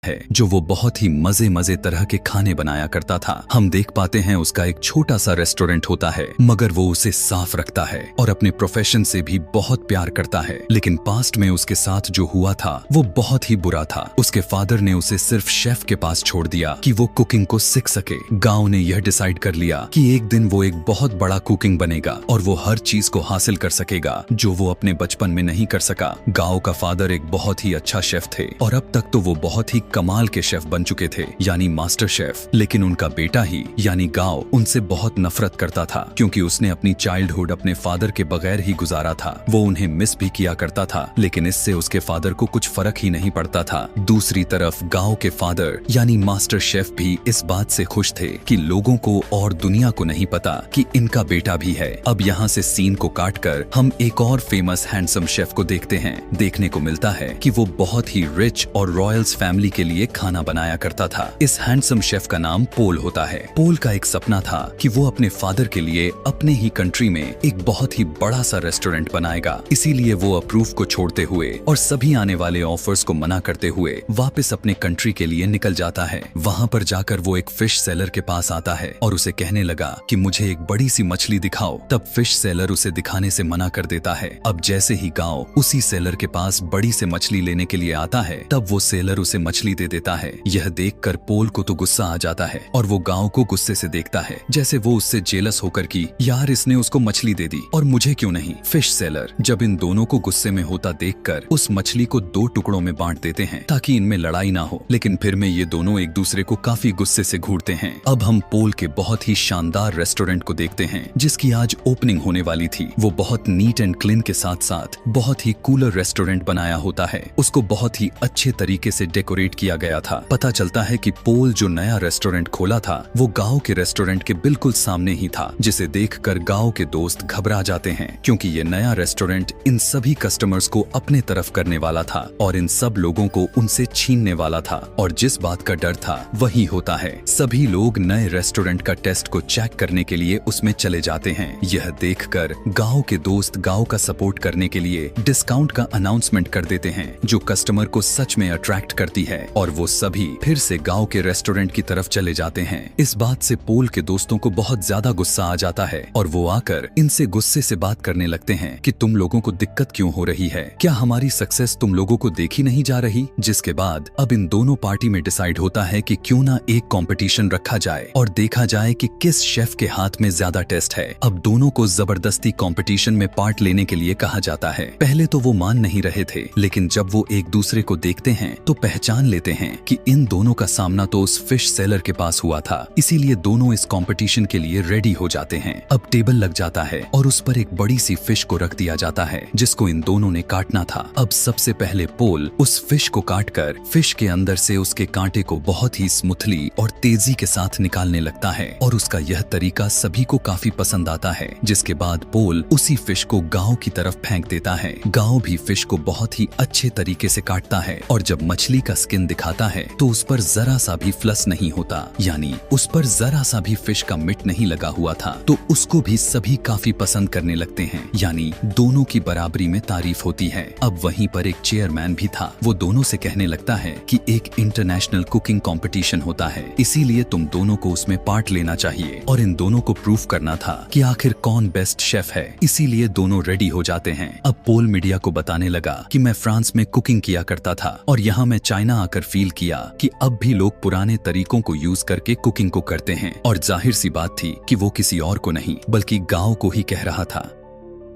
है जो वो बहुत ही मजे तरह के खाने बनाया करता था। हम देख पाते हैं उसका एक छोटा सा रेस्टोरेंट होता है, मगर वो उसे साफ रखता है और अपने प्रोफेशन से भी बहुत प्यार करता है। लेकिन पास्ट में उसके साथ जो हुआ था वो बहुत ही बुरा था। उसके फादर ने उसे सिर्फ शेफ के पास छोड़ दिया कि वो कुकिंग को सीख सके। गांव ने यह डिसाइड कर लिया कि एक दिन वो एक बहुत बड़ा कुकिंग बनेगा और वो हर चीज को हासिल कर सकेगा जो वो अपने बचपन में नहीं कर सका। गांव का फादर एक बहुत ही अच्छा शेफ थे और अब तक तो वो बहुत ही कमाल के शेफ बन चुके थे, यानी मास्टर शेफ। लेकिन उनका बेटा ही यानी गांव उनसे बहुत नफरत करता था, क्योंकि उसने अपनी चाइल्डहुड अपने फादर के बगैर ही गुजारा था। वो उन्हें मिस भी किया करता था, लेकिन इससे उसके फादर को कुछ फर्क ही नहीं पड़ता था। दूसरी तरफ गांव के फादर यानी मास्टर शेफ भी इस बात से खुश थे कि लोगों को और दुनिया को नहीं पता कि इनका बेटा भी है। अब यहाँ से सीन को काटकर हम एक और फेमस हैंडसम शेफ को देखते हैं। देखने को मिलता है कि वो बहुत ही रिच और रॉयल्स फैमिली के लिए खाना बनाया करता था। इस हैंडसम शेफ का नाम पोल होता है। पोल का एक सपना था कि वो अपने फादर के लिए अपने ही कंट्री में एक बहुत ही बड़ा सा रेस्टोरेंट बनाएगा। इसीलिए वो अप्रूव को छोड़ते हुए और सभी आने वाले ऑफर्स को मना करते हुए वापस अपने कंट्री के लिए निकल जाता है। वहाँ पर जाकर वो एक फिश सेलर के पास आता है और उसे कहने लगा कि मुझे एक बड़ी सी मछली दिखाओ। तब फिश सेलर उसे दिखाने से मना कर देता है। अब जैसे ही गांव उसी सेलर के पास बड़ी से मछली लेने के लिए आता है, तब वो सेलर उसे मछली दे देता है। यह देखकर पोल को तो गुस्सा आ जाता है और वो गांव को गुस्से से देखता है, जैसे वो उससे जेलस होकर कि यार इसने उसको मछली दे दी और मुझे क्यों नहीं। फिश सेलर जब इन दोनों को गुस्से में होता देखकर उस मछली को 2 टुकड़ों में बांट देते हैं ताकि इनमें लड़ाई ना हो। लेकिन फिर में ये दोनों एक दूसरे को काफी गुस्से से घूरते हैं। अब हम पोल के बहुत ही शानदार रेस्टोरेंट को देखते हैं जिसकी आज ओपनिंग होने वाली थी। वो बहुत नीट एंड क्लीन के साथ साथ बहुत ही कूलर रेस्टोरेंट बनाया होता है। उसको बहुत ही अच्छे तरीके से डेकोरेट किया गया था। पता चलता है कि पोल जो नया रेस्टोरेंट खोला था वो गांव के रेस्टोरेंट के बिल्कुल सामने ही था, जिसे देखकर गांव के दोस्त घबरा जाते हैं, क्योंकि ये नया रेस्टोरेंट इन सभी कस्टमर्स को अपने तरफ करने वाला था और इन सब लोगों को उनसे छीनने वाला था। और जिस बात का डर था वही होता है। सभी लोग नए रेस्टोरेंट का टेस्ट को चेक करने के लिए उसमें चले जाते हैं। यह देखकर गांव के दोस्त गांव का सपोर्ट करने के लिए डिस्काउंट का अनाउंसमेंट कर देते हैं, जो कस्टमर को सच में अट्रैक्ट करती है और वो सभी फिर से गांव के रेस्टोरेंट की तरफ चले जाते हैं। इस बात से पोल के दोस्तों को बहुत ज्यादा गुस्सा आ जाता है और वो आकर इनसे गुस्से से बात करने लगते हैं कि तुम लोगों को दिक्कत क्यों हो रही है, क्या हमारी सक्सेस तुम लोगों को देखी नहीं जा रही। जिसके बाद अब इन दोनों पार्टी में डिसाइड होता है कि क्यों ना एक कंपटीशन रखा जाए और देखा जाए कि किस शेफ के हाथ में ज्यादा टेस्ट है। अब दोनों को जबरदस्ती कंपटीशन में पार्ट लेने के लिए कहा जाता है। पहले तो वो मान नहीं रहे थे, लेकिन जब वो एक दूसरे को देखते हैं तो पहचान लेते हैं कि इन दोनों का सामना तो उस फिश सेलर के पास हुआ था। इसीलिए दोनों इस कंपटीशन के लिए रेडी हो जाते हैं। अब टेबल लग जाता है और उस पर एक बड़ी सी फिश को रख दिया जाता है जिसको इन दोनों ने काटना था। अब सबसे पहले पोल उस फिश को काटकर फिश के अंदर से उसके कांटे को बहुत ही स्मूथली और तेजी के साथ निकालने लगता है और उसका यह तरीका सभी को काफी पसंद आता है। जिसके बाद पोल उसी फिश को गांव की तरफ फेंक देता है। गांव भी फिश को बहुत ही अच्छे तरीके से काटता है और जब मछली का स्किन दिखाता है तो उस पर जरा सा भी फ्लस नहीं होता, यानी उस पर जरा सा भी फिश का मिट नहीं लगा हुआ था। तो उसको भी सभी काफी पसंद करने लगते हैं, यानी दोनों की बराबरी में तारीफ होती है। अब वहीं पर एक चेयरमैन भी था। वो दोनों से कहने लगता है कि एक इंटरनेशनल कुकिंग कंपटीशन होता है, इसीलिए तुम दोनों को उसमें पार्ट लेना चाहिए और इन दोनों को प्रूव करना था कि आखिर कौन बेस्ट शेफ है। इसीलिए दोनों रेडी हो जाते हैं। अब पोल मीडिया को बताने लगा कि मैं फ्रांस में कुकिंग किया करता था और यहाँ मैं चाइना आकर फील किया कि अब भी लोग पुराने तरीकों को यूज करके कुकिंग को करते हैं। और जाहिर सी बात थी कि वो किसी और को नहीं बल्कि गांव को ही कह रहा था।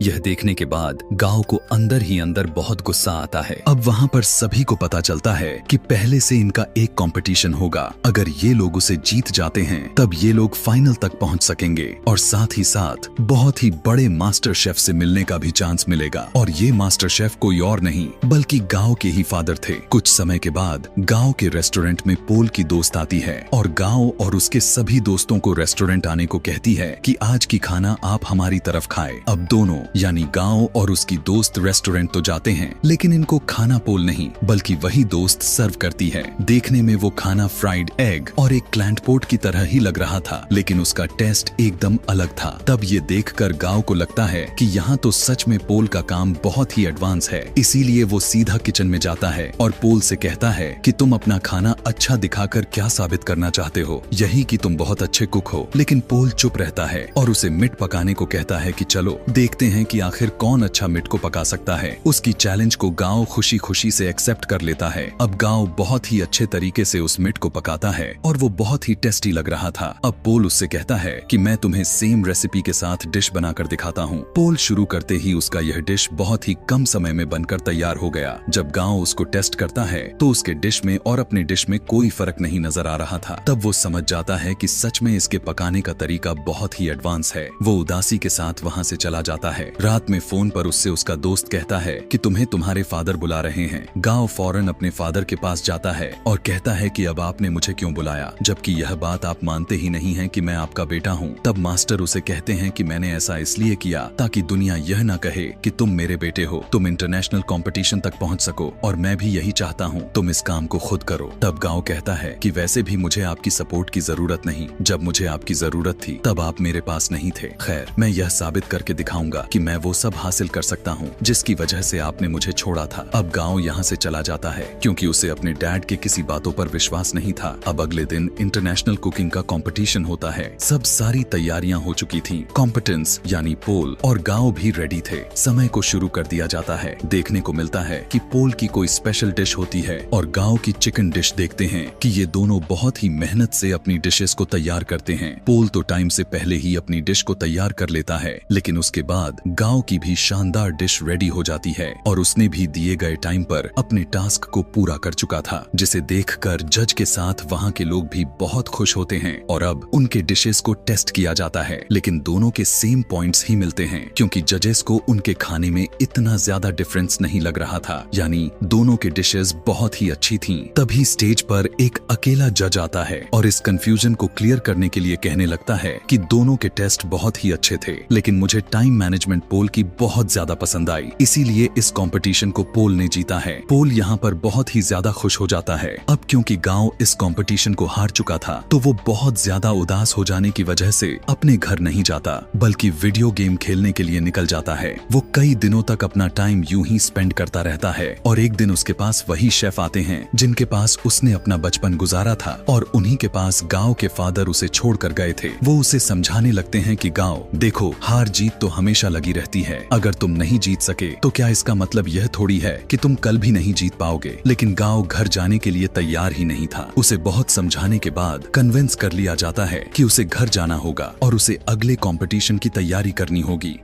यह देखने के बाद गांव को अंदर ही अंदर बहुत गुस्सा आता है। अब वहाँ पर सभी को पता चलता है कि पहले से इनका एक कंपटीशन होगा। अगर ये लोग उसे जीत जाते हैं तब ये लोग फाइनल तक पहुँच सकेंगे और साथ ही साथ बहुत ही बड़े मास्टर शेफ से मिलने का भी चांस मिलेगा। और ये मास्टर शेफ कोई और नहीं बल्कि गांव के ही फादर थे। कुछ समय के बाद गांव के रेस्टोरेंट में पोल की दोस्त आती है और गांव और उसके सभी दोस्तों को रेस्टोरेंट आने को कहती है कि आज की खाना आप हमारी तरफ खाएं। अब दोनों यानी गांव और उसकी दोस्त रेस्टोरेंट तो जाते हैं, लेकिन इनको खाना पोल नहीं बल्कि वही दोस्त सर्व करती है। देखने में वो खाना फ्राइड एग और एक क्लैंट पोट की तरह ही लग रहा था, लेकिन उसका टेस्ट एकदम अलग था। तब ये देखकर गांव को लगता है कि यहाँ तो सच में पोल का काम बहुत ही एडवांस है। इसीलिए वो सीधा किचन में जाता है और पोल से कहता है कि तुम अपना खाना अच्छा दिखाकर क्या साबित करना चाहते हो, यही कि तुम बहुत अच्छे कुक हो। लेकिन पोल चुप रहता है और उसे मीट पकाने को कहता है कि चलो देखते हैं कि आखिर कौन अच्छा मीट को पका सकता है। उसकी चैलेंज को गांव खुशी खुशी से एक्सेप्ट कर लेता है। अब गांव बहुत ही अच्छे तरीके से उस मीट को पकाता है और वो बहुत ही टेस्टी लग रहा था। अब पोल उससे कहता है कि मैं तुम्हें सेम रेसिपी के साथ डिश बनाकर दिखाता हूँ। पोल शुरू करते ही उसका यह डिश बहुत ही कम समय में बनकर तैयार हो गया। जब गांव उसको टेस्ट करता है तो उसके डिश में और अपने डिश में कोई फर्क नहीं नजर आ रहा था। तब वो समझ जाता है कि सच में इसके पकाने का तरीका बहुत ही एडवांस है। वो उदासी के साथ वहाँ से चला जाता है। रात में फोन पर उससे उसका दोस्त कहता है कि तुम्हें तुम्हारे फादर बुला रहे हैं। गांव फौरन अपने फादर के पास जाता है और कहता है कि अब आपने मुझे क्यों बुलाया, जबकि यह बात आप मानते ही नहीं हैं कि मैं आपका बेटा हूं। तब मास्टर उसे कहते हैं कि मैंने ऐसा इसलिए किया ताकि दुनिया यह न कहे कि तुम मेरे बेटे हो, तुम इंटरनेशनल कंपटीशन तक पहुंच सको और मैं भी यही चाहता हूं, तुम इस काम को खुद करो। तब गांव कहता है कि वैसे भी मुझे आपकी सपोर्ट की जरूरत नहीं, जब मुझे आपकी जरूरत थी तब आप मेरे पास नहीं थे। खैर, मैं यह साबित करके दिखाऊंगा कि मैं वो सब हासिल कर सकता हूँ जिसकी वजह से आपने मुझे छोड़ा था। अब गांव यहाँ से चला जाता है क्योंकि उसे अपने डैड के किसी बातों पर विश्वास नहीं था। अब अगले दिन इंटरनेशनल कुकिंग का कंपटीशन होता है। सब सारी तैयारियां हो चुकी थीं। कॉम्पिटेंस यानी पोल और गांव भी रेडी थे। समय को शुरू कर दिया जाता है। देखने को मिलता है कि पोल की कोई स्पेशल डिश होती है और गांव की चिकन डिश देखते हैं कि ये दोनों बहुत ही मेहनत से अपनी डिशेस को तैयार करते हैं। पोल तो टाइम से पहले ही अपनी डिश को तैयार कर लेता है, लेकिन उसके बाद गांव की भी शानदार डिश रेडी हो जाती है और उसने भी दिए गए टाइम पर अपने टास्क को पूरा कर चुका था, जिसे देखकर जज के साथ वहां के लोग भी बहुत खुश होते हैं और अब उनके डिशेस को टेस्ट किया जाता है। लेकिन दोनों के सेम पॉइंट्स ही मिलते हैं क्योंकि जजेस को उनके खाने में इतना ज्यादा डिफरेंस नहीं लग रहा था, यानी दोनों के डिशेस बहुत ही अच्छी थीं। तभी स्टेज पर एक अकेला जज आता है और इस कंफ्यूजन को क्लियर करने के लिए कहने लगता है कि दोनों के टेस्ट बहुत ही अच्छे थे, लेकिन मुझे टाइम मैनेजमेंट पोल की बहुत ज्यादा पसंद आई, इसीलिए इस कंपटीशन को पोल ने जीता है। पोल यहाँ पर बहुत ही ज्यादा खुश हो जाता है। अब क्योंकि गांव इस कंपटीशन को हार चुका था तो वो बहुत ज्यादा उदास हो जाने की वजह से अपने घर नहीं जाता बल्कि वीडियो गेम खेलने के लिए निकल जाता है। वो कई दिनों तक अपना टाइम यूं ही स्पेंड करता रहता है और एक दिन उसके पास वही शेफ आते हैं जिनके पास उसने अपना बचपन गुजारा था और उन्हीं के पास गांव के फादर उसे छोड़कर गए थे। वो उसे समझाने लगते हैं कि गांव देखो, हार जीत तो हमेशा लगी रहती है। अगर तुम नहीं जीत सके तो क्या इसका मतलब यह थोड़ी है कि तुम कल भी नहीं जीत पाओगे। लेकिन गांव घर जाने के लिए तैयार ही नहीं था। उसे बहुत समझाने के बाद कन्विंस कर लिया जाता है कि उसे घर जाना होगा और उसे अगले कंपटीशन की तैयारी करनी होगी।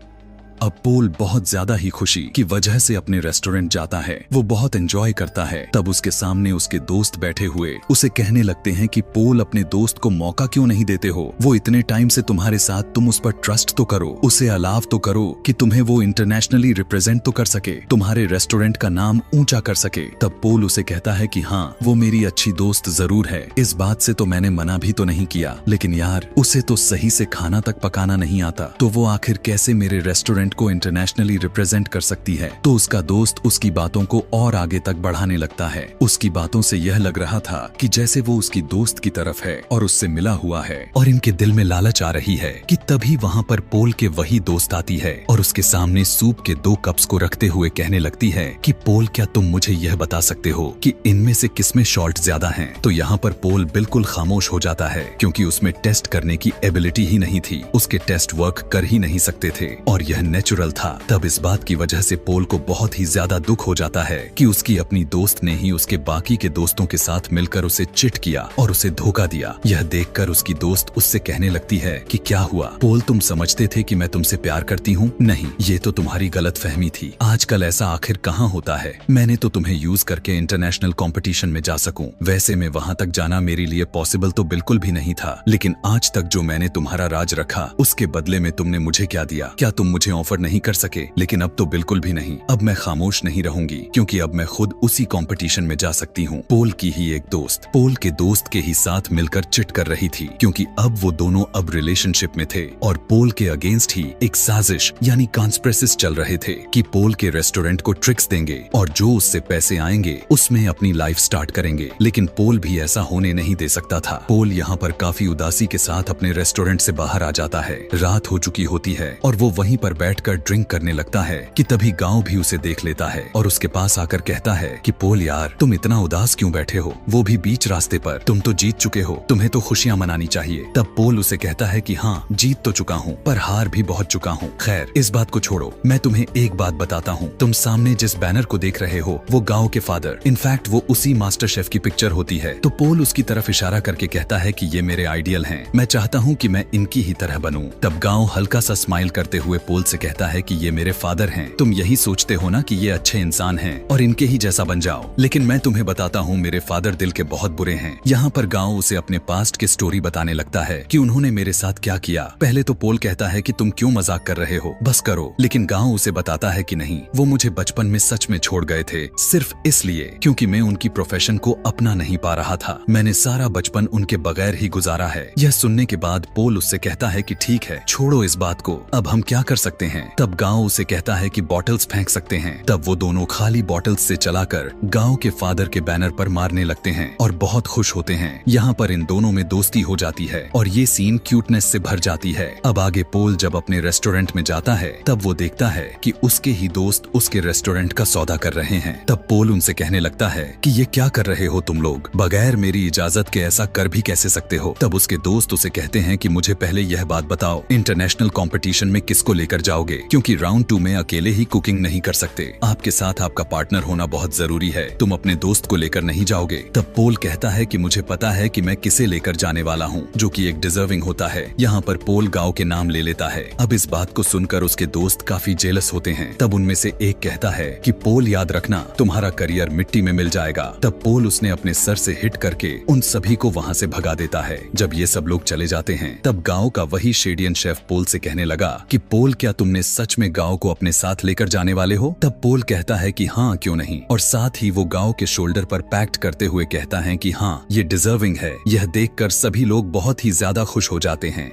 अब पोल बहुत ज्यादा ही खुशी की वजह से अपने रेस्टोरेंट जाता है। वो बहुत एंजॉय करता है। तब उसके सामने उसके दोस्त बैठे हुए उसे कहने लगते हैं कि पोल, अपने दोस्त को मौका क्यों नहीं देते हो? वो इतने टाइम से तुम्हारे साथ, तुम उस पर ट्रस्ट तो करो, उसे अलाव तो करो कि तुम्हें वो इंटरनेशनली रिप्रेजेंट तो कर सके, तुम्हारे रेस्टोरेंट का नाम ऊंचा कर सके। तब पोल उसे कहता है कि हाँ, वो मेरी अच्छी दोस्त जरूर है, इस बात से तो मैंने मना भी तो नहीं किया, लेकिन यार उसे तो सही से खाना तक पकाना नहीं आता, तो वो आखिर कैसे मेरे रेस्टोरेंट को इंटरनेशनली रिप्रेजेंट कर सकती है? तो उसका दोस्त उसकी बातों को और आगे तक बढ़ाने लगता है। उसकी बातों से यह लग रहा था कि जैसे वो उसकी दोस्त की तरफ है और उससे मिला हुआ है और इनके दिल में लालच आ रही है कि तभी वहाँ पर पोल के वही दोस्त आती है और उसके सामने सूप के 2 कप्स को रखते हुए कहने लगती है कि पोल, क्या तुम मुझे यह बता सकते हो कि इनमें से किसमें सॉल्ट ज्यादा है? तो यहाँ पर पोल बिल्कुल खामोश हो जाता है क्योंकि उसमें टेस्ट करने की एबिलिटी ही नहीं थी। उसके टेस्ट वर्क कर ही नहीं सकते थे और यह नेचुरल था। तब इस बात की वजह से पोल को बहुत ही ज्यादा दुख हो जाता है कि उसकी अपनी दोस्त ने ही उसके बाकी के दोस्तों के साथ मिलकर उसे चिट किया और उसे धोखा दिया। यह देखकर उसकी दोस्त उससे कहने लगती है कि क्या हुआ पोल, तुम समझते थे कि मैं तुमसे प्यार करती हूँ? नहीं, ये तो तुम्हारी गलतफहमी थी। आजकल ऐसा आखिर कहाँ होता है? मैंने तो तुम्हें यूज करके इंटरनेशनल कंपटीशन में जा सकूं। वैसे में वहाँ तक जाना मेरे लिए पॉसिबल तो बिल्कुल भी नहीं था, लेकिन आज तक जो मैंने तुम्हारा राज रखा उसके बदले में तुमने मुझे क्या दिया? क्या तुम मुझे ऑफर ऑफर नहीं कर सके, लेकिन अब तो बिल्कुल भी नहीं। अब मैं खामोश नहीं रहूंगी, क्योंकि अब मैं खुद उसी कंपटीशन में जा सकती हूँ। पोल की ही एक दोस्त पोल के दोस्त के ही साथ मिलकर चिट कर रही थी, क्योंकि अब वो दोनों अब रिलेशनशिप में थे और पोल के अगेंस्ट ही एक साजिश यानी कॉन्स्पिरेसिस चल रहे थे कि पोल के रेस्टोरेंट को ट्रिक्स देंगे और जो उससे पैसे आएंगे उसमें अपनी लाइफ स्टार्ट करेंगे। लेकिन पोल भी ऐसा होने नहीं दे सकता था। पोल यहाँ पर काफी उदासी के साथ अपने रेस्टोरेंट से बाहर आ जाता है। रात हो चुकी होती है और वो वहीं पर बैठकर ड्रिंक करने लगता है कि तभी गांव भी उसे देख लेता है और उसके पास आकर कहता है कि पोल यार, तुम इतना उदास क्यों बैठे हो, वो भी बीच रास्ते पर। तुम तो जीत चुके हो, तुम्हें तो खुशियां मनानी चाहिए। तब पोल उसे कहता है कि हाँ, जीत तो चुका हूँ पर हार भी बहुत चुका हूँ। खैर, इस बात को छोड़ो, मैं तुम्हें एक बात बताता हूँ। तुम सामने जिस बैनर को देख रहे हो वो गाँव के फादर, इनफैक्ट वो उसी मास्टर शेफ की पिक्चर होती है। तो पोल उसकी तरफ इशारा करके कहता है कि ये मेरे आइडियल हैं, मैं चाहता हूँ कि मैं इनकी ही तरह बनूं। तब गांव हल्का सा स्माइल करते हुए पोल से कहता है कि ये मेरे फादर हैं, तुम यही सोचते हो ना कि ये अच्छे इंसान हैं और इनके ही जैसा बन जाओ, लेकिन मैं तुम्हें बताता हूँ मेरे फादर दिल के बहुत बुरे हैं। यहाँ पर गांव उसे अपने पास्ट की स्टोरी बताने लगता है कि उन्होंने मेरे साथ क्या किया। पहले तो पोल कहता है कि तुम क्यों मजाक कर रहे हो, बस करो, लेकिन गांव उसे बताता है कि नहीं, वो मुझे बचपन में सच में छोड़ गए थे, सिर्फ इसलिए क्योंकि मैं उनकी प्रोफेशन को अपना नहीं पा रहा था। मैंने सारा बचपन उनके बगैर ही गुजारा है। यह सुनने के बाद पोल उससे कहता है कि ठीक है, छोड़ो इस बात को, अब हम क्या कर सकते हैं। तब गांव उसे कहता है कि बॉटल्स फेंक सकते हैं। तब वो दोनों खाली बॉटल्स से चलाकर गांव के फादर के बैनर पर मारने लगते हैं और बहुत खुश होते हैं। यहाँ पर इन दोनों में दोस्ती हो जाती है और ये सीन क्यूटनेस से भर जाती है। अब आगे पोल जब अपने रेस्टोरेंट में जाता है तब वो देखता है कि उसके ही दोस्त उसके रेस्टोरेंट का सौदा कर रहे हैं। तब पोल उनसे कहने लगता है कि ये क्या कर रहे हो तुम लोग, बगैर मेरी इजाजत के ऐसा कर भी कैसे सकते हो। तब उसके दोस्त उसे कहते हैं कि मुझे पहले यह बात बताओ, इंटरनेशनल कंपटीशन में किसको लेकर जाओगे, क्योंकि राउंड 2 में अकेले ही कुकिंग नहीं कर सकते, आपके साथ आपका पार्टनर होना बहुत जरूरी है, तुम अपने दोस्त को लेकर नहीं जाओगे। तब पोल कहता है कि मुझे पता है कि मैं किसे लेकर जाने वाला हूँ, जो कि एक डिजर्विंग होता है। यहाँ पर पोल गाँव के नाम ले लेता है। अब इस बात को सुनकर उसके दोस्त काफी जेलस होते हैं। तब उनमें से एक कहता है कि पोल याद रखना, तुम्हारा करियर मिट्टी में मिल जाएगा। तब पोल उसने अपने सर से हिट करके उन सभी को वहाँ से भगा देता है। जब ये सब लोग चले जाते हैं तब गांव का वही शेडियन शेफ पोल से कहने लगा कि पोल, क्या तुमने सच में गांव को अपने साथ लेकर जाने वाले हो। तब पोल कहता है कि हाँ, क्यों नहीं, और साथ ही वो गांव के शोल्डर पर पैक्ट करते हुए कहता है कि हाँ, ये डिजर्विंग है। यह देखकर सभी लोग बहुत ही ज्यादा खुश हो जाते हैं।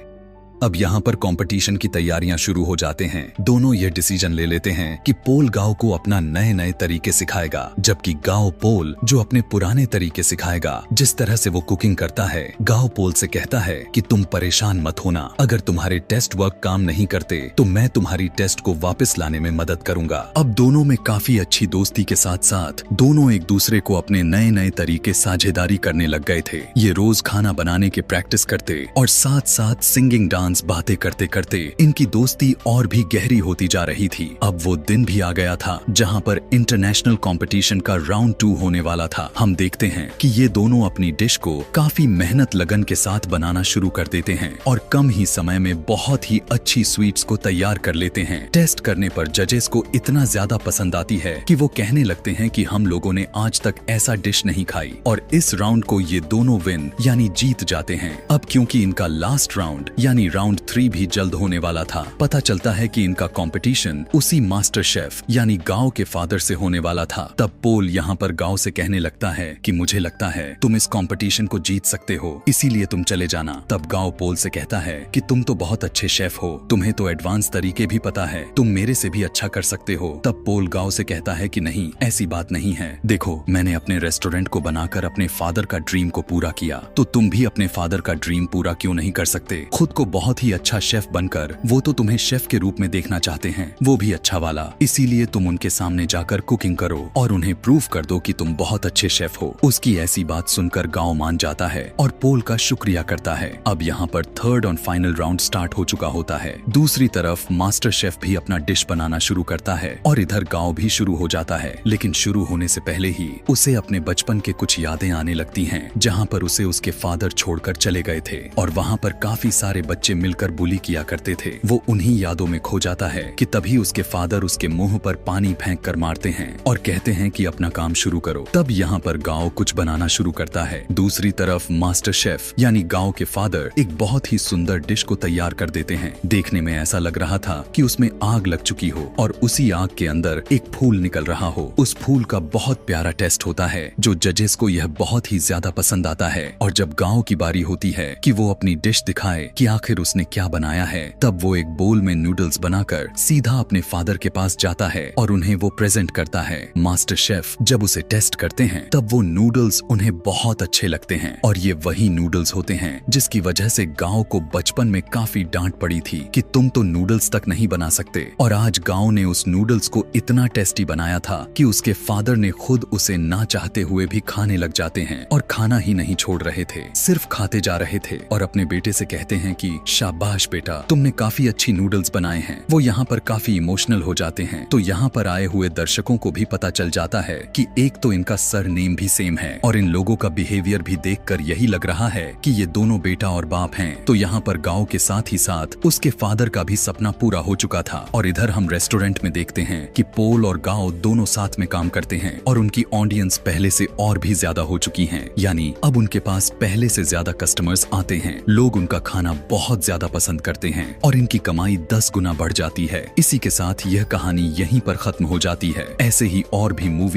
अब यहाँ पर कंपटीशन की तैयारियां शुरू हो जाते हैं। दोनों ये डिसीजन ले लेते हैं कि पोल गांव को अपना नए नए तरीके सिखाएगा, जबकि गांव पोल जो अपने पुराने तरीके सिखाएगा। जिस तरह से वो कुकिंग करता है, गांव पोल से कहता है कि तुम परेशान मत होना, अगर तुम्हारे टेस्ट वर्क काम नहीं करते तो मैं तुम्हारी टेस्ट को वापस लाने में मदद करूंगा। अब दोनों में काफी अच्छी दोस्ती के साथ साथ दोनों एक दूसरे को अपने नए नए तरीके साझेदारी करने लग गए थे। ये रोज खाना बनाने के प्रैक्टिस करते और साथ साथ सिंगिंग, बातें करते करते इनकी दोस्ती और भी गहरी होती जा रही थी। अब वो दिन भी आ गया था जहां पर इंटरनेशनल कंपटीशन का राउंड 2 होने वाला था। हम देखते हैं कि ये दोनों अपनी डिश को काफी मेहनत लगन के साथ बनाना शुरू कर देते हैं और कम ही समय में बहुत ही अच्छी स्वीट्स को तैयार कर लेते हैं। टेस्ट करने पर जजेस को इतना ज्यादा पसंद आती है कि वो कहने लगते हैं कि हम लोगों ने आज तक ऐसा डिश नहीं खाई, और इस राउंड को ये दोनों विन यानी जीत जाते हैं। अब क्योंकि इनका लास्ट राउंड यानी राउंड 3 भी जल्द होने वाला था, पता चलता है कि इनका कंपटीशन उसी मास्टर शेफ यानी गांव के फादर से होने वाला था। तब पोल यहाँ पर गांव से कहने लगता है कि मुझे लगता है तुम इस कंपटीशन को जीत सकते हो, इसीलिए तुम चले जाना। तब गांव पोल से कहता है कि तुम तो बहुत अच्छे शेफ हो, तुम्हें तो एडवांस तरीके भी पता है, तुम मेरे से भी अच्छा कर सकते हो। तब पोल गांव से कहता है कि नहीं, ऐसी बात नहीं है, देखो मैंने अपने रेस्टोरेंट को बनाकर अपने फादर का ड्रीम को पूरा किया, तो तुम भी अपने फादर का ड्रीम पूरा क्यों नहीं कर सकते। खुद को बहुत ही अच्छा शेफ बनकर वो तो तुम्हें शेफ के रूप में देखना चाहते हैं, वो भी अच्छा वाला, इसीलिए तुम उनके सामने जाकर कुकिंग करो और उन्हें प्रूव कर दो कि तुम बहुत अच्छे शेफ हो। उसकी ऐसी बात सुनकर गांव मान जाता है और पोल का शुक्रिया करता है। अब यहाँ पर थर्ड और फाइनल राउंड स्टार्ट हो चुका होता है। दूसरी तरफ मास्टर शेफ भी अपना डिश बनाना शुरू करता है और इधर गांव भी शुरू हो जाता है, लेकिन शुरू होने से पहले ही उसे अपने बचपन के कुछ यादें आने लगती हैं, जहाँ पर उसे उसके फादर छोड़कर चले गए थे और वहाँ पर काफी सारे बच्चे मिलकर बुली किया करते थे वो उन्हीं यादों में खो जाता है कि तभी उसके फादर उसके मुंह पर पानी फेंक कर मारते हैं और कहते हैं कि अपना काम शुरू करो। तब यहाँ पर गाओ कुछ बनाना शुरू करता है। दूसरी तरफ मास्टर शेफ यानी गाओ के फादर एक बहुत ही सुंदर डिश को तैयार कर देते हैं। देखने में ऐसा लग रहा था कि उसमें आग लग चुकी हो और उसी आग के अंदर एक फूल निकल रहा हो। उस फूल का बहुत प्यारा टेस्ट होता है जो जजेस को यह बहुत ही ज्यादा पसंद आता है। और जब गाओ की बारी होती है कि वो अपनी डिश दिखाए कि आखिर उसने क्या बनाया है, तब वो एक बोल में नूडल्स बनाकर सीधा अपने फादर के पास जाता है और उन्हें वो प्रेजेंट करता है। मास्टर शेफ जब उसे टेस्ट करते हैं तब वो नूडल्स उन्हें बहुत अच्छे लगते हैं और ये वही नूडल्स होते हैं जिसकी वजह से गाओ को बचपन में काफी डांट पड़ी थी कि तुम तो नूडल्स तक नहीं बना सकते। और आज गाओ ने उस नूडल्स को इतना टेस्टी बनाया था कि उसके फादर ने खुद उसे ना चाहते हुए भी खाने लग जाते हैं और खाना ही नहीं छोड़ रहे थे, सिर्फ खाते जा रहे थे और अपने बेटे से कहते हैं कि शाबाश बेटा, तुमने काफी अच्छी नूडल्स बनाए हैं। वो यहाँ पर काफी इमोशनल हो जाते हैं। तो यहाँ पर आए हुए दर्शकों को भी पता चल जाता है कि एक तो इनका सरनेम भी सेम है और इन लोगों का बिहेवियर भी देखकर यही लग रहा है कि ये दोनों बेटा और बाप हैं। तो यहाँ पर गाओ के साथ ही साथ उसके फादर का भी सपना पूरा हो चुका था। और इधर हम रेस्टोरेंट में देखते हैं कि पोल और गाओ दोनों साथ में काम करते हैं और उनकी ऑडियंस पहले से और भी ज्यादा हो चुकी है, यानी अब उनके पास पहले से ज्यादा कस्टमर्स आते हैं। लोग उनका खाना बहुत ज्यादा पसंद करते हैं और इनकी कमाई 10 गुना बढ़ जाती है। इसी के साथ यह कहानी यहीं पर खत्म हो जाती है। ऐसे ही और भी मूवी